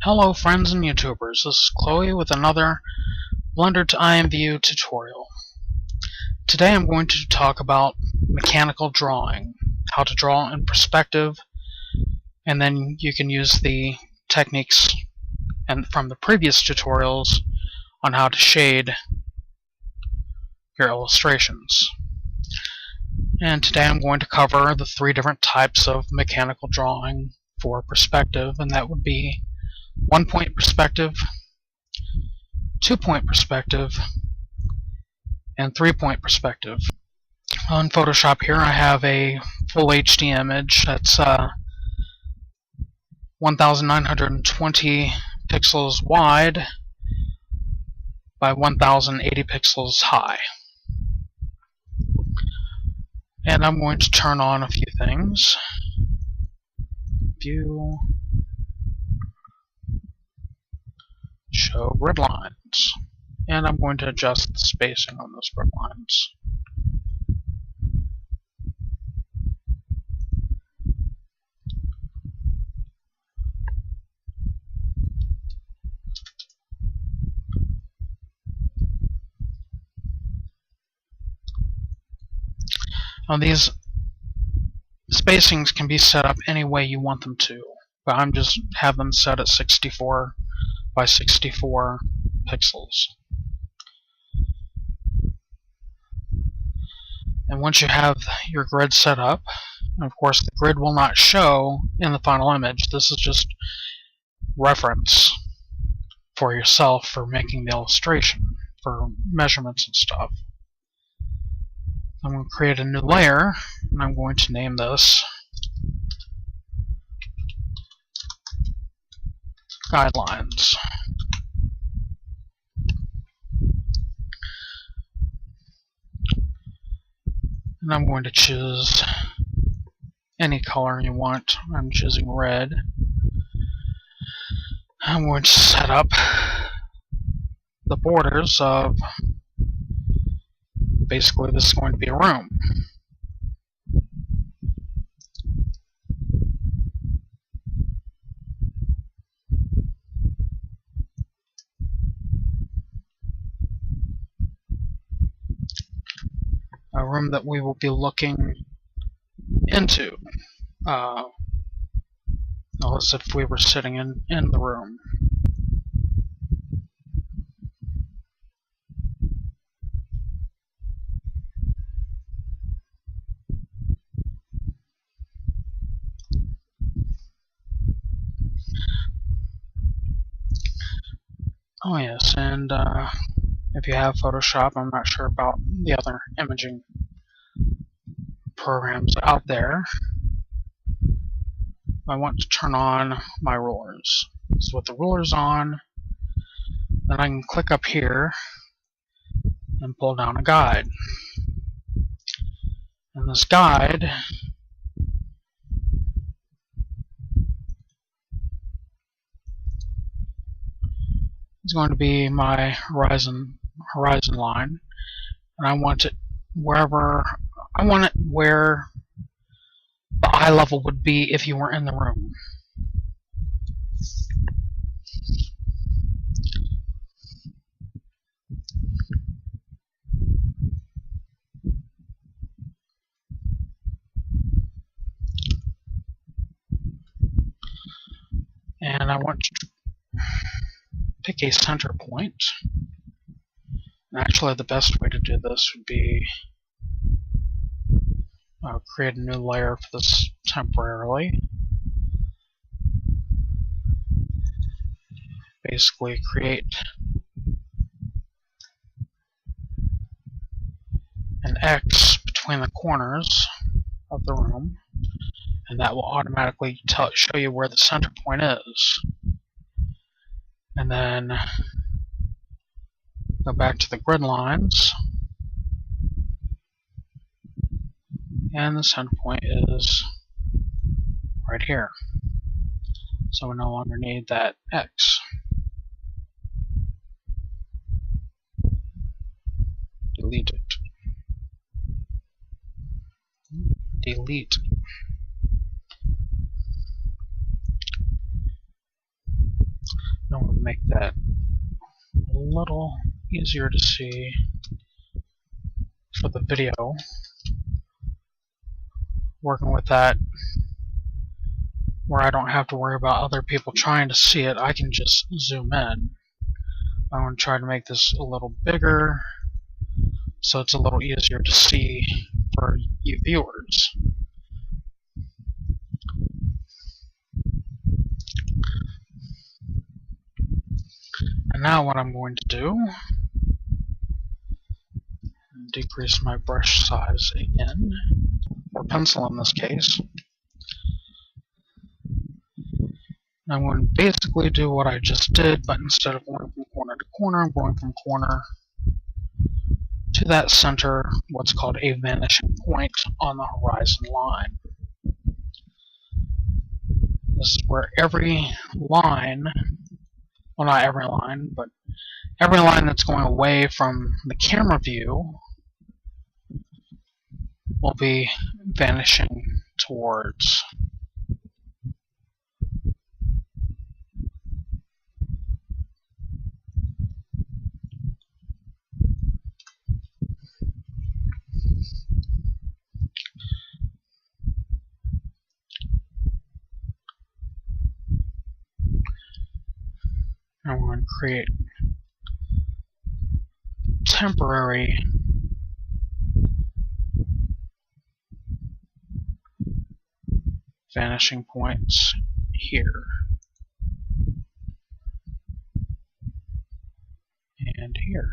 Hello friends and YouTubers, this is Chloe with another Blender to IMVU tutorial. Today I'm going to talk about mechanical drawing, how to draw in perspective, and then you can use the techniques from the previous tutorials on how to shade your illustrations. And today I'm going to cover the three different types of mechanical drawing for perspective, and that would be 1-point perspective, 2-point perspective, and 3-point perspective. On Photoshop here I have a full HD image that's 1920 pixels wide by 1080 pixels high. And I'm going to turn on a few things. View, show grid lines, and I'm going to adjust the spacing on those grid lines. Now these spacings can be set up any way you want them to, but I'm just have them set at 64 by 64 pixels. And once you have your grid set up, and of course the grid will not show in the final image, this is just reference for yourself for making the illustration, for measurements and stuff. I'm going to create a new layer, and I'm going to name this Guidelines. And I'm going to choose any color you want. I'm choosing red. I'm going to set up the borders of, basically this is going to be a room. A room that we will be looking into. As if we were sitting in the room. Oh yes, and if you have Photoshop, I'm not sure about the other imaging programs out there. I want to turn on my rulers. So with the rulers on, then I can click up here and pull down a guide. And this guide is going to be my horizon line, and I want it wherever I want it where the eye level would be if you were in the room. And I want to pick a center point. And actually, the best way to do this would be create a new layer for this temporarily. Basically, create an X between the corners of the room, and that will automatically show you where the center point is. And then go back to the grid lines, and the center point is right here. So we no longer need that X. Delete it. Delete. little easier to see for the video. Working with that, where I don't have to worry about other people trying to see it, I can just zoom in. I'm going to try to make this a little bigger so it's a little easier to see for you viewers. And now what I'm going to do, decrease my brush size again, or pencil in this case. I'm going to basically do what I just did, but instead of going from corner to corner, I'm going from corner to that center, what's called a vanishing point on the horizon line. This is where every line, well, not every line, but every line that's going away from the camera view will be vanishing towards. I'm going to create temporary vanishing points here and here.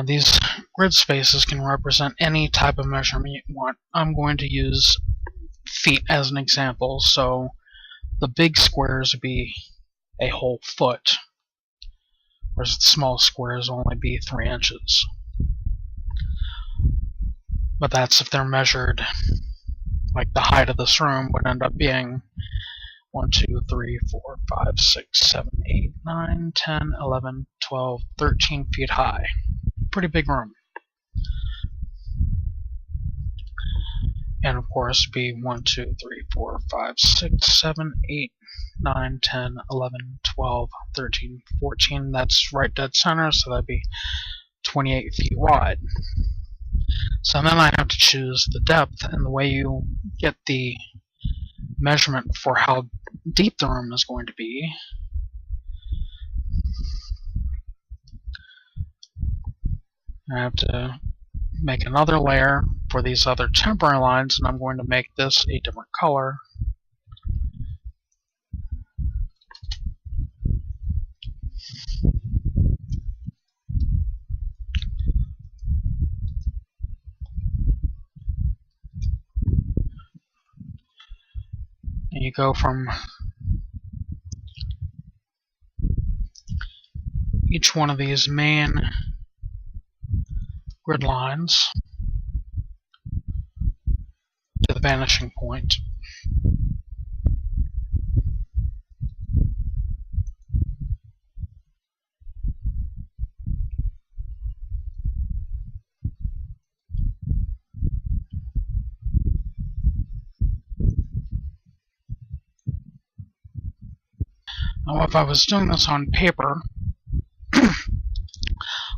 These grid spaces can represent any type of measurement you want. I'm going to use feet as an example, so the big squares would be a whole foot, whereas the small squares will only be 3 inches. But that's if they're measured, like the height of this room would end up being 1, 2, 3, 4, 5, 6, 7, 8, 9, 10, 11, 12, 13 feet high. Pretty big room. And of course, be 1, 2, 3, 4, 5, 6, 7, 8, 9, 10, 11, 12, 13, 14. That's right dead center, so that'd be 28 feet wide. So then I have to choose the depth, and the way you get the measurement for how deep the room is going to be I have to make another layer for these other temporary lines, and I'm going to make this a different color. And you go from each one of these main grid lines to the vanishing point. Now, if I was doing this on paper, I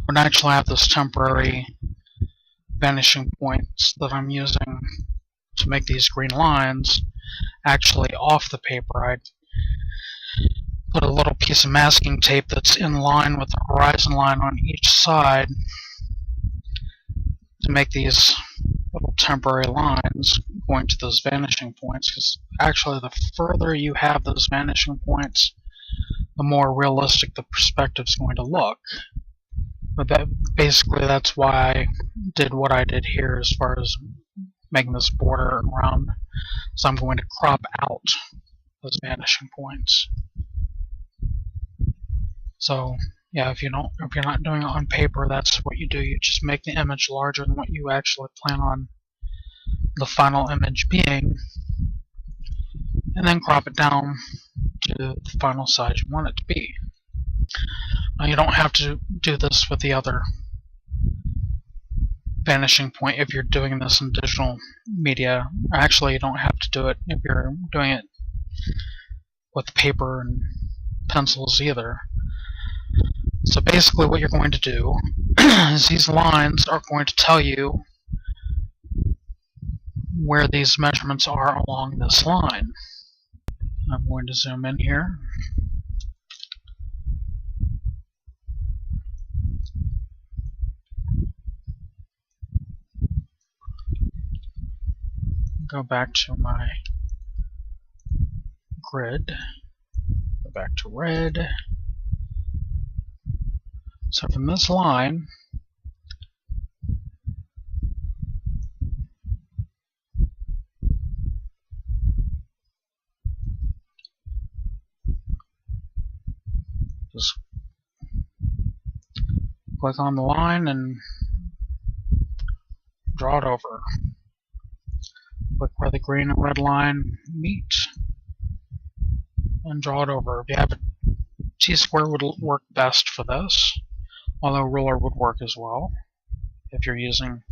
would actually have this temporary vanishing points that I'm using to make these green lines actually off the paper. I'd put a little piece of masking tape that's in line with the horizon line on each side to make these little temporary lines going to those vanishing points, because actually the further you have those vanishing points, the more realistic the perspective is going to look. But basically that's why I did what I did here as far as making this border around. So I'm going to crop out those vanishing points. So yeah, if you're not doing it on paper, that's what you do. You just make the image larger than what you actually plan on the final image being, and then crop it down to the final size you want it to be. Now, you don't have to do this with the other vanishing point if you're doing this in digital media. Actually, you don't have to do it if you're doing it with paper and pencils either. So basically what you're going to do is these lines are going to tell you where these measurements are along this line. I'm going to zoom in here. Go back to my grid. Go back to red. So from this line, just click on the line and draw it over. Click where the green and red line meet and draw it over. If you have a T-square would work best for this, although ruler would work as well if you're using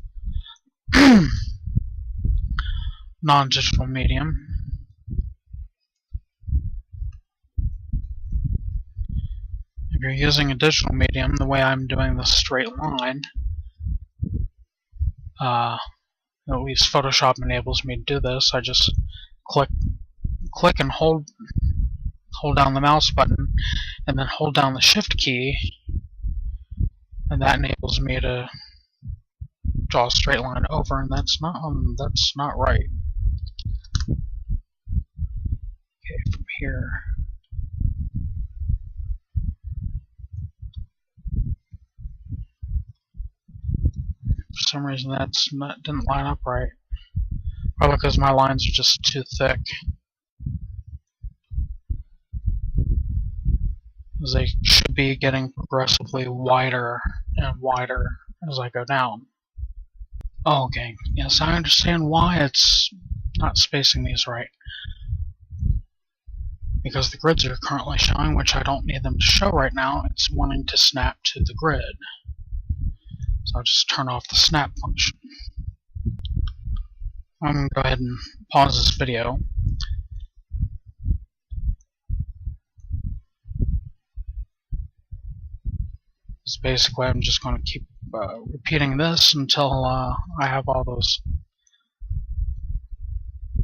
non-digital medium. If you're using a digital medium, the way I'm doing this straight line, at least Photoshop enables me to do this. I just click and hold down the mouse button, and then hold down the Shift key, and that enables me to draw a straight line over, and that's not right. Okay, from here. For some reason didn't line up right. Probably because my lines are just too thick. They should be getting progressively wider and wider as I go down. Okay, yes, I understand why it's not spacing these right. Because the grids are currently showing, which I don't need them to show right now, it's wanting to snap to the grid. So I'll just turn off the snap function. I'm going to go ahead and pause this video. So basically I'm just going to keep repeating this until I have all those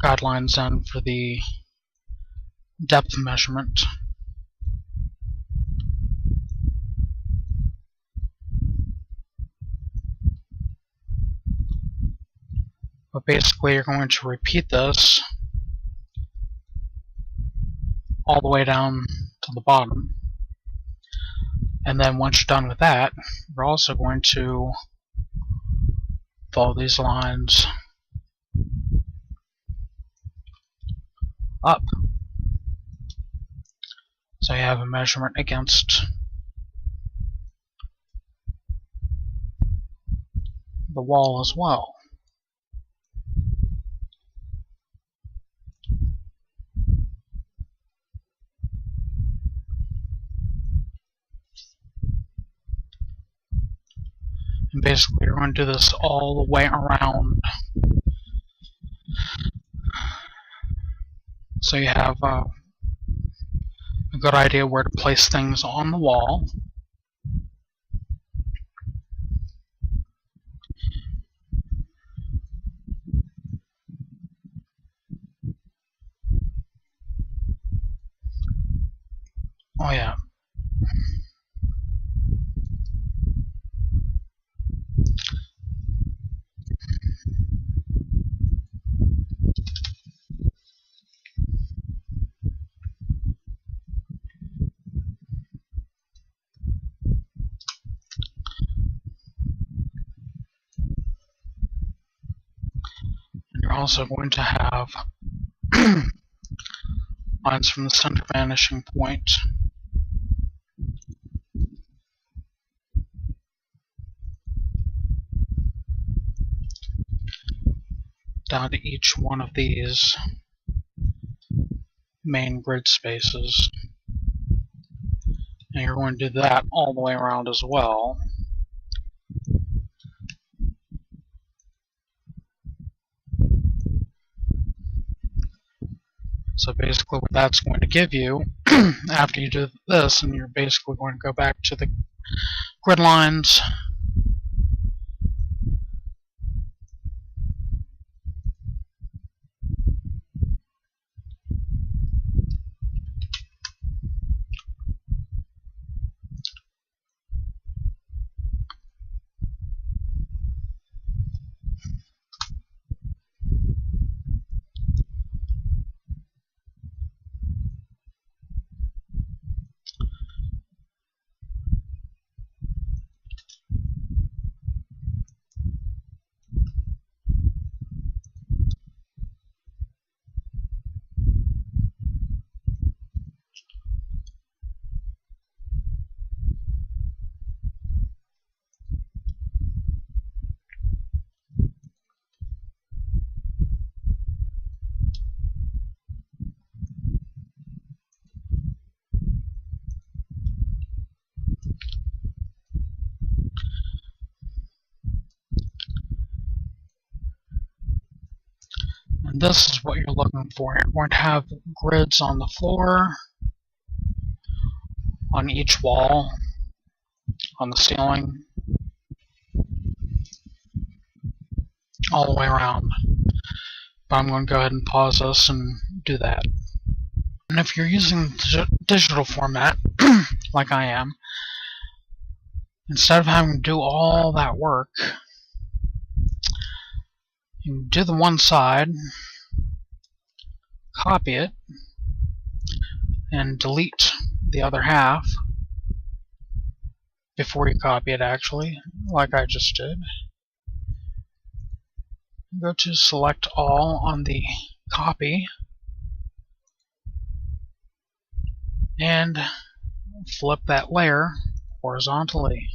guidelines done for the depth measurement. But basically you're going to repeat this all the way down to the bottom. And then once you're done with that, you're also going to follow these lines up. So you have a measurement against the wall as well. And basically you're going to do this all the way around. So you have a good idea where to place things on the wall. Oh yeah. And you're also going to have lines from the center vanishing point down to each one of these main grid spaces. And you're going to do that all the way around as well. So basically what that's going to give you after you do this, and you're basically going to go back to the grid lines, and this is what you're looking for. You're going to have grids on the floor, on each wall, on the ceiling, all the way around. But I'm going to go ahead and pause this and do that. And if you're using digital format, like I am, instead of having to do all that work, you do the one side, copy it, and delete the other half before you copy it, actually, like I just did. Go to select all on the copy and flip that layer horizontally.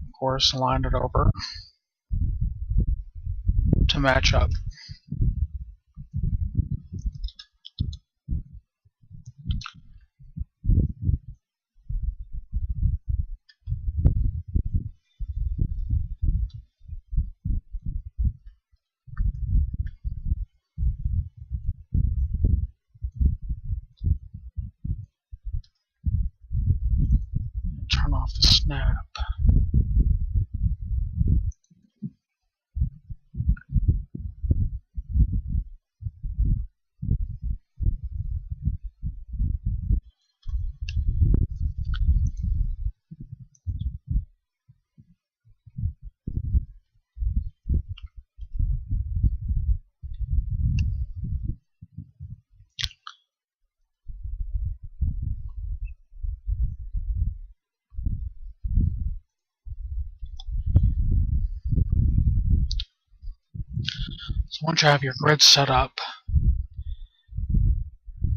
Of course, line it over to match up. Turn off the snap. So once you have your grid set up,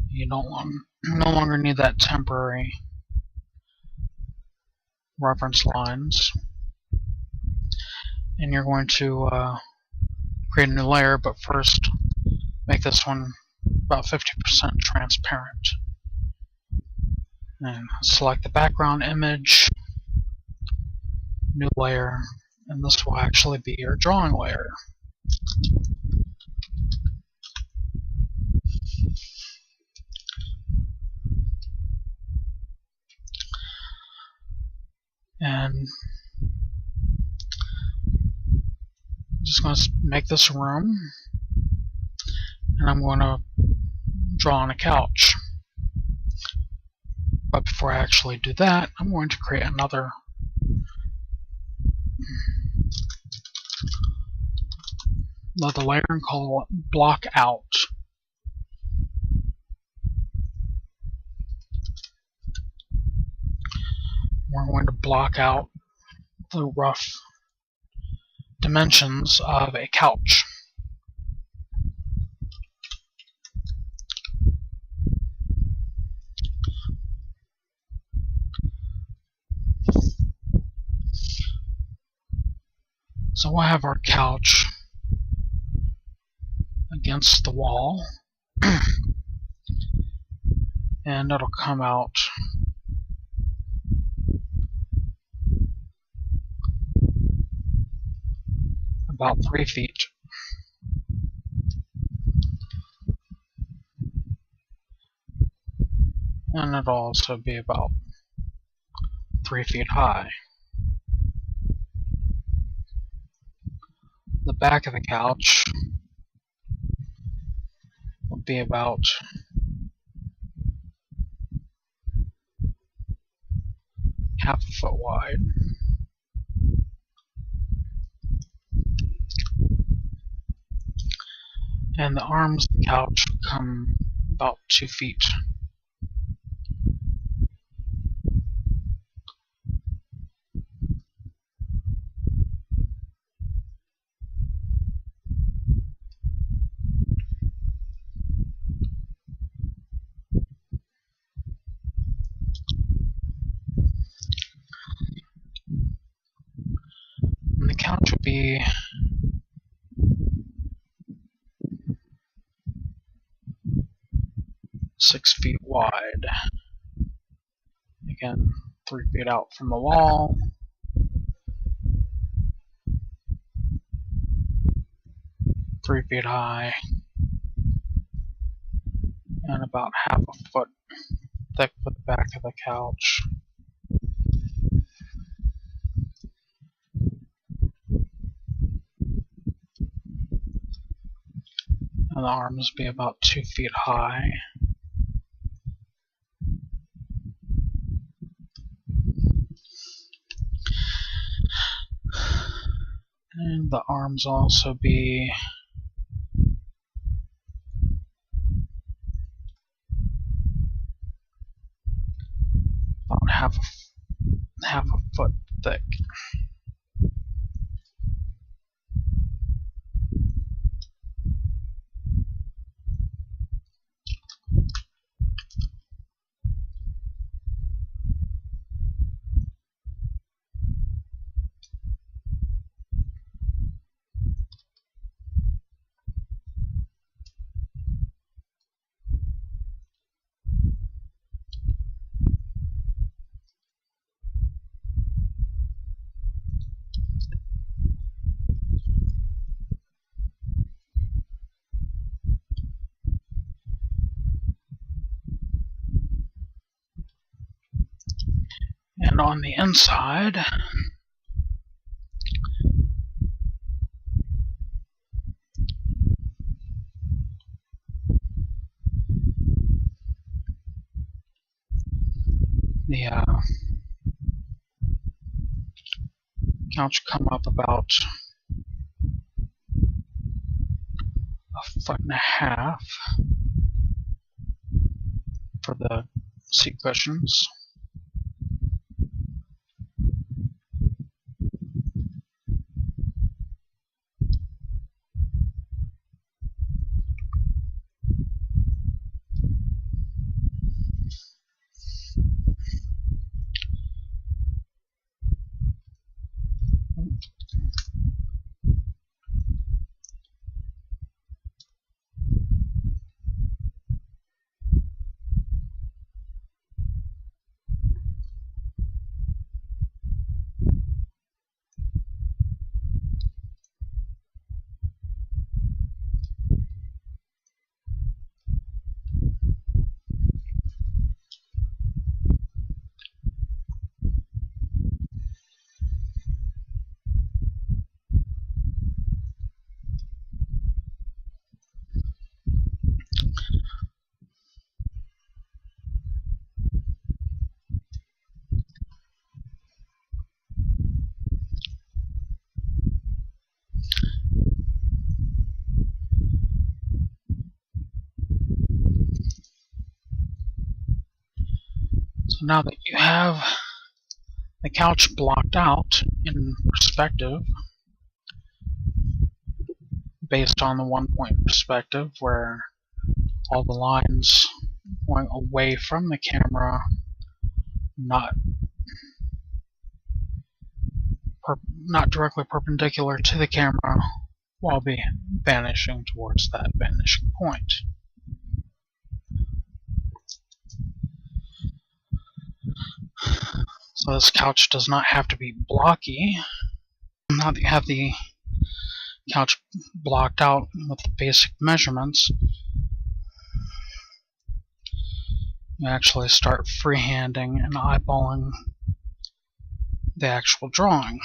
you no longer need that temporary reference lines. And you're going to create a new layer, but first make this one about 50% transparent. And select the background image, new layer, and this will actually be your drawing layer. And I'm just going to make this a room, and I'm going to draw on a couch. But before I actually do that, I'm going to create another layer and call it block out. We're going to block out the rough dimensions of a couch. So we'll have our couch against the wall, and it'll come out about 3 feet. and it'll also be about 3 feet high. The back of the couch will be about half a foot wide. And the arms of the couch come about 2 feet. And the couch will be 6 feet wide. Again, 3 feet out from the wall. Three feet high, and about half a foot thick for the back of the couch. And the arms be about 2 feet high. And the arms also be about half a foot thick. And on the inside, the couch come up about a foot and a half for the seat cushions. So now that you have the couch blocked out in perspective, based on the 1-point perspective where all the lines going away from the camera, not directly perpendicular to the camera, will be vanishing towards that vanishing point. So this couch does not have to be blocky. Now that you have the couch blocked out with the basic measurements, You actually start freehanding and eyeballing the actual drawing.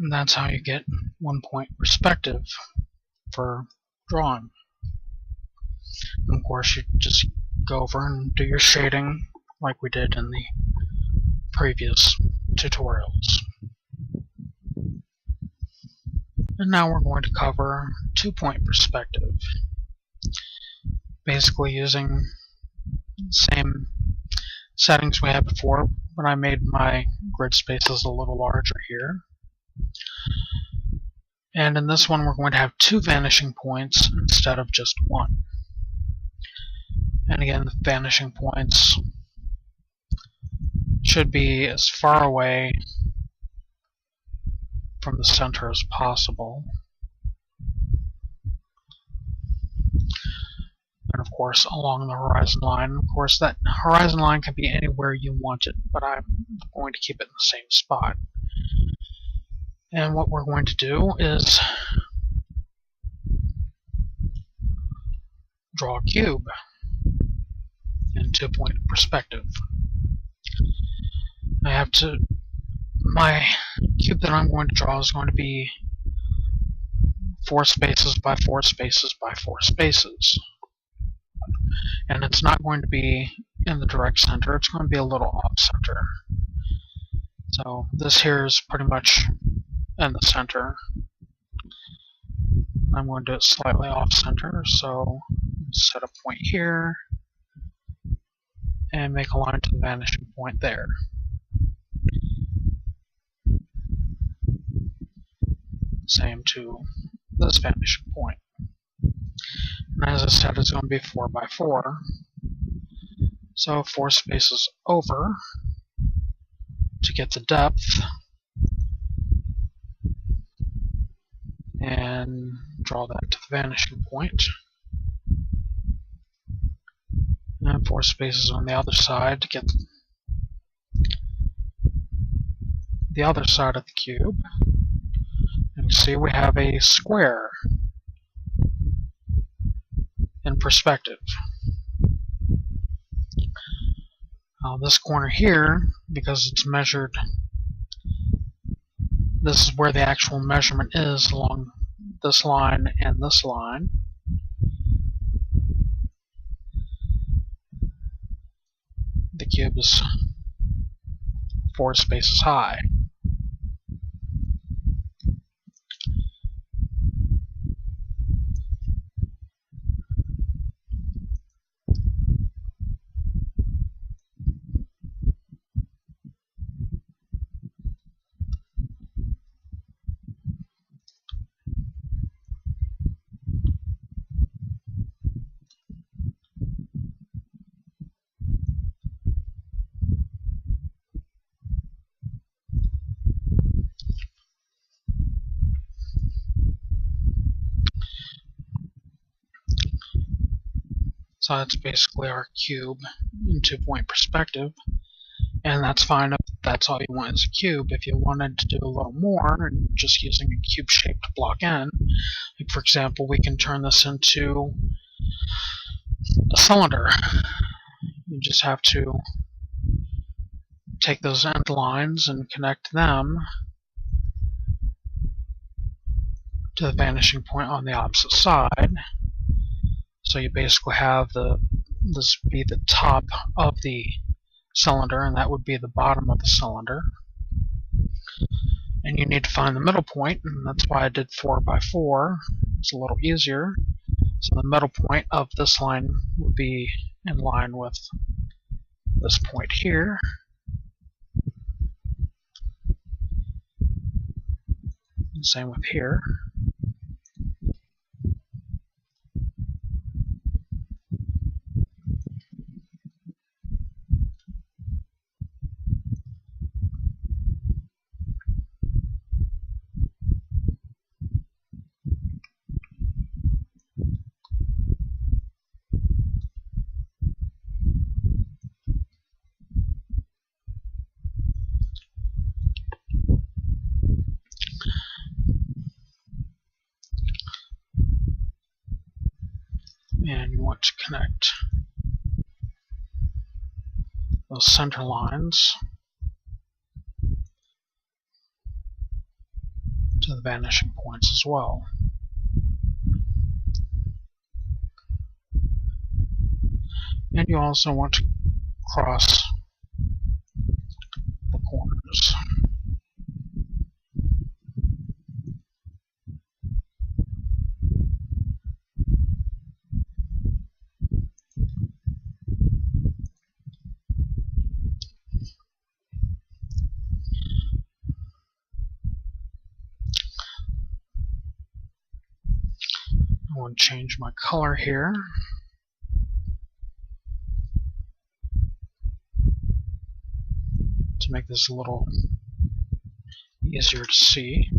And that's how you get 1-point perspective for drawing. And of course, you just go over and do your shading like we did in the previous tutorials. And now we're going to cover 2-point perspective, basically using the same settings we had before, but I made my grid spaces a little larger here. And in this one, we're going to have 2 vanishing points instead of just 1. And again, the vanishing points should be as far away from the center as possible. And of course, along the horizon line. Of course, that horizon line can be anywhere you want it, but I'm going to keep it in the same spot. And what we're going to do is draw a cube in 2-point perspective. My cube that I'm going to draw is going to be 4 spaces by 4 spaces by 4 spaces. And it's not going to be in the direct center, it's going to be a little off center. So this here is pretty much in the center. I'm going to do it slightly off center, so set a point here and make a line to the vanishing point there. Same to this vanishing point. And as I said, it's going to be 4 by 4. So 4 spaces over to get the depth, and draw that to the vanishing point. And 4 spaces on the other side to get the other side of the cube. And you see we have a square in perspective. This corner here, because it's measured, this is where the actual measurement is along this line and this line. The cube is 4 spaces high. So that's basically our cube in 2-point perspective, and that's fine if that's all you want is a cube. If you wanted to do a little more and just using a cube-shaped block N, like for example, we can turn this into a cylinder. You just have to take those end lines and connect them to the vanishing point on the opposite side. So you basically have this would be the top of the cylinder, and that would be the bottom of the cylinder. And you need to find the middle point, and that's why I did 4 by 4. It's a little easier. So the middle point of this line would be in line with this point here. And same with here. And you want to connect those center lines to the vanishing points as well. And you also want to cross the corners. I want to change my color here. To make this a little easier to see.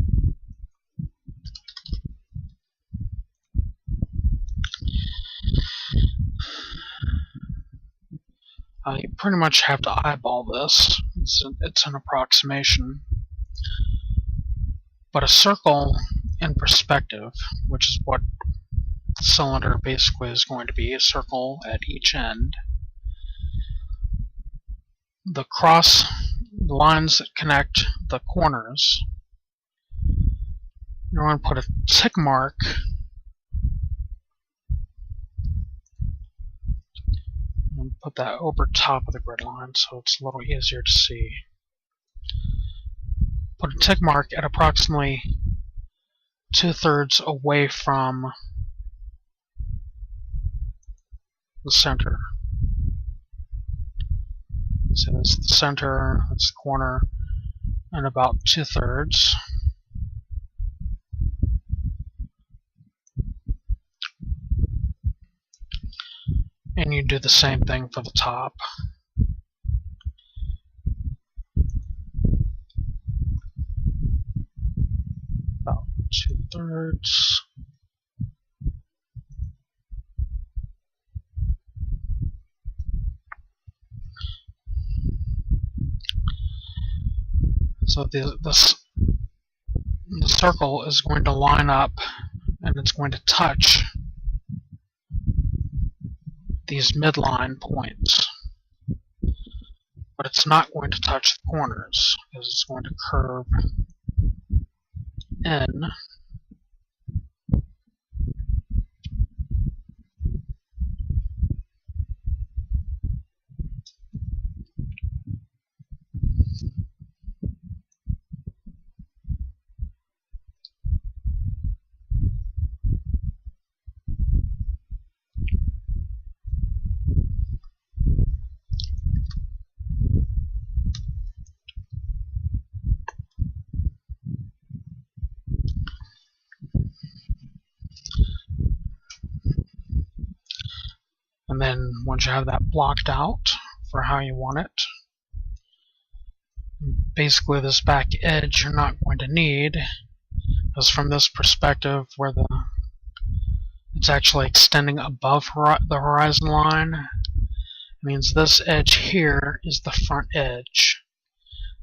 You pretty much have to eyeball this. It's an approximation. But a circle in perspective, which is what the cylinder basically is going to be, a circle at each end. The cross lines that connect the corners, you're going to put a tick mark and put that over top of the grid line so it's a little easier to see. Put a tick mark at approximately 2/3 away from the center. So that's the center, that's the corner, and about 2/3. And you do the same thing for the top. About 2/3. So the circle is going to line up and it's going to touch these midline points. But it's not going to touch the corners because it's going to curve in. And then once you have that blocked out for how you want it, basically this back edge you're not going to need, because from this perspective where it's actually extending above the horizon line, it means this edge here is the front edge.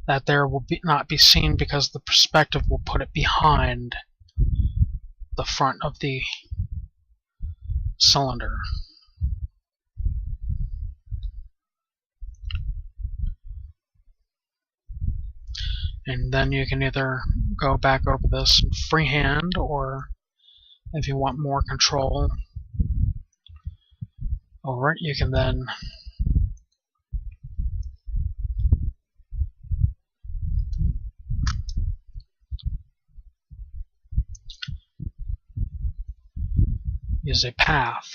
That there will not be seen because the perspective will put it behind the front of the cylinder. And then you can either go back over this freehand, or if you want more control over it, you can then use a path.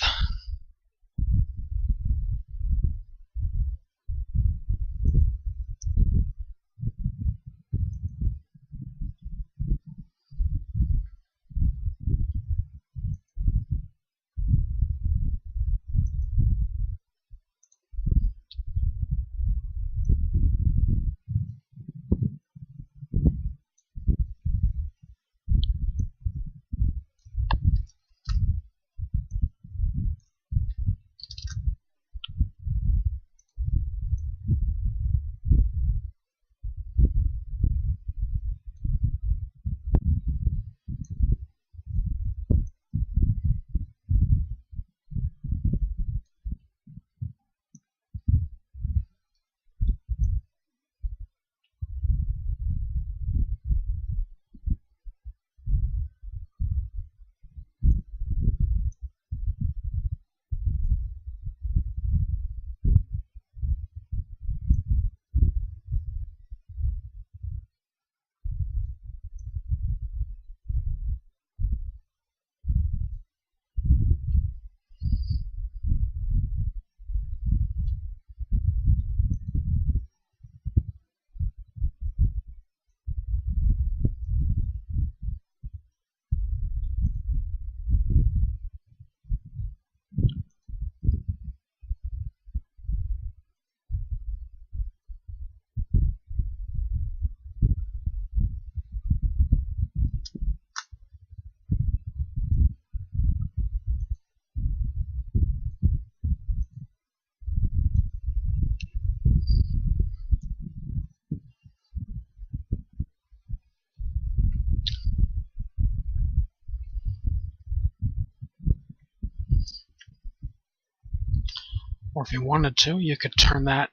Or if you wanted to, you could turn that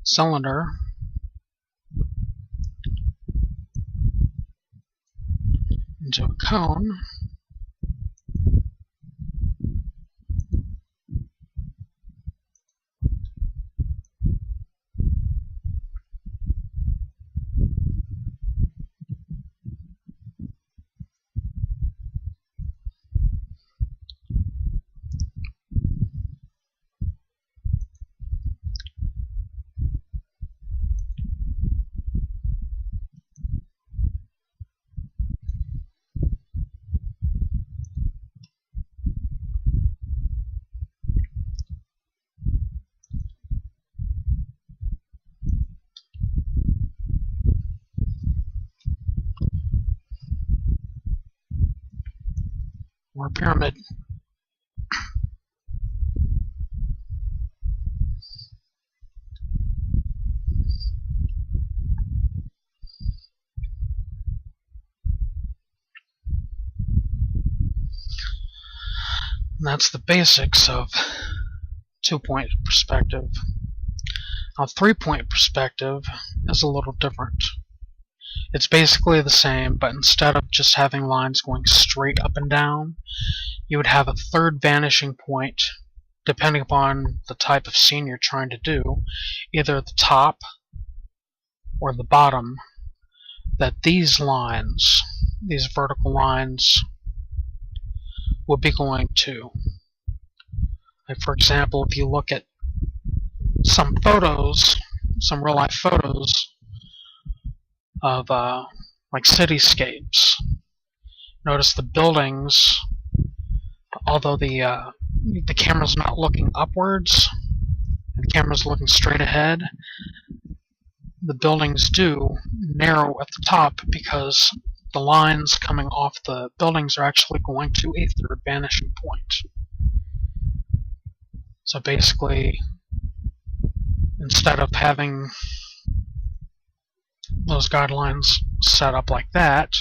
cylinder into a cone. Or a pyramid. And that's the basics of two-point perspective. Now, three-point perspective is a little different. It's basically the same, but instead of just having lines going straight up and down, you would have a third vanishing point, depending upon the type of scene you're trying to do, either at the top or the bottom, that these lines, these vertical lines, would be going to. Like, for example, if you look at some photos, some real-life photos of like cityscapes, notice the buildings, although the camera's not looking upwards, the camera's looking straight ahead, the buildings do narrow at the top because the lines coming off the buildings are actually going to a third vanishing point. So basically, instead of having those guidelines set up like that,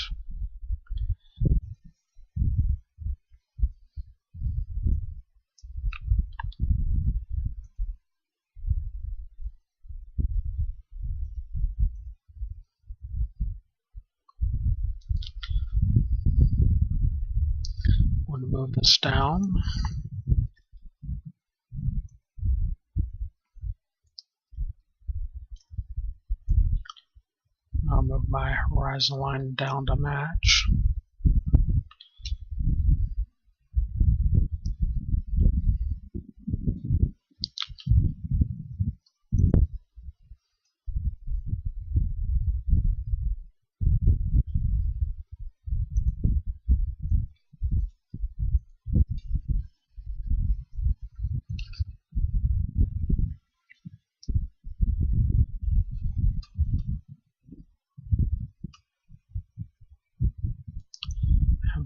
I'm going to move this down. I'll move my horizon line down to match.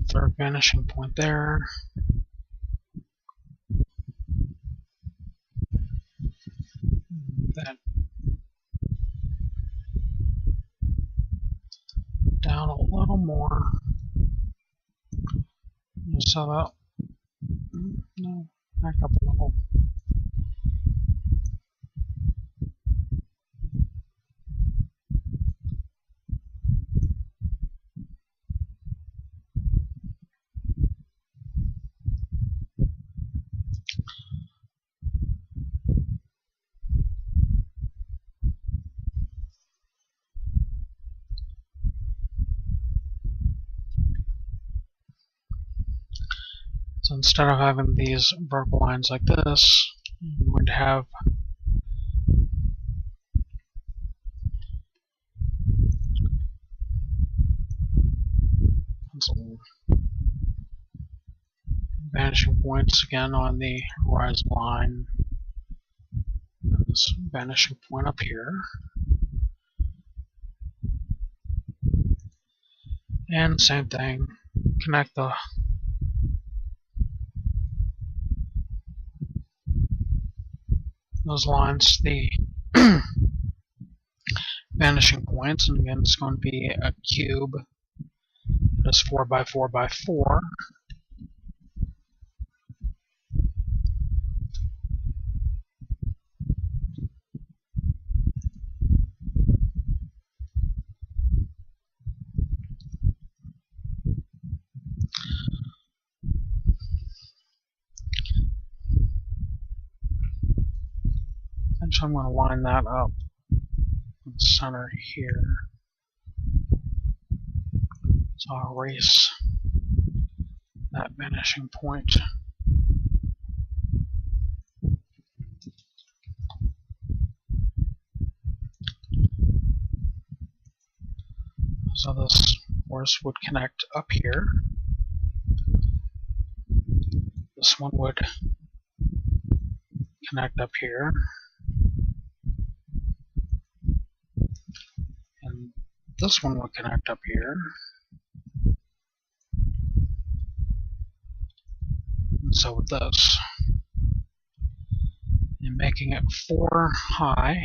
Third vanishing point there. Move that down a little more. So that, no, back up a little. So instead of having these vertical lines like this, I'm going to have some vanishing points again on the horizon line. And this vanishing point up here. And same thing, connect those lines to the vanishing points, and again it's going to be a cube that is 4 by 4 by 4. Actually, I'm going to line that up in the center here. So I'll erase that vanishing point. So this course would connect up here. This one would connect up here. And this one would connect up here. And so with this. And making it 4 high.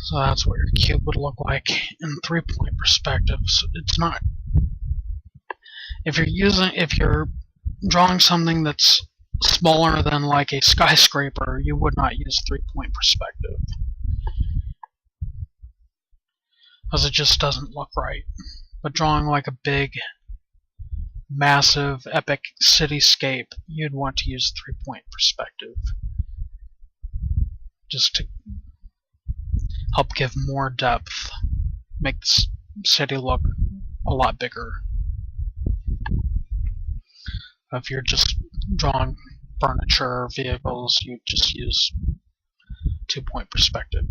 So that's what your cube would look like in 3-point perspective. So it's not. If you're drawing something that's smaller than like a skyscraper, you would not use 3-point perspective, because it just doesn't look right. But drawing like a big, massive, epic cityscape, you'd want to use 3-point perspective, just to help give more depth, make the city look a lot bigger. If you're just drawing furniture or vehicles, you just use 2-point perspective.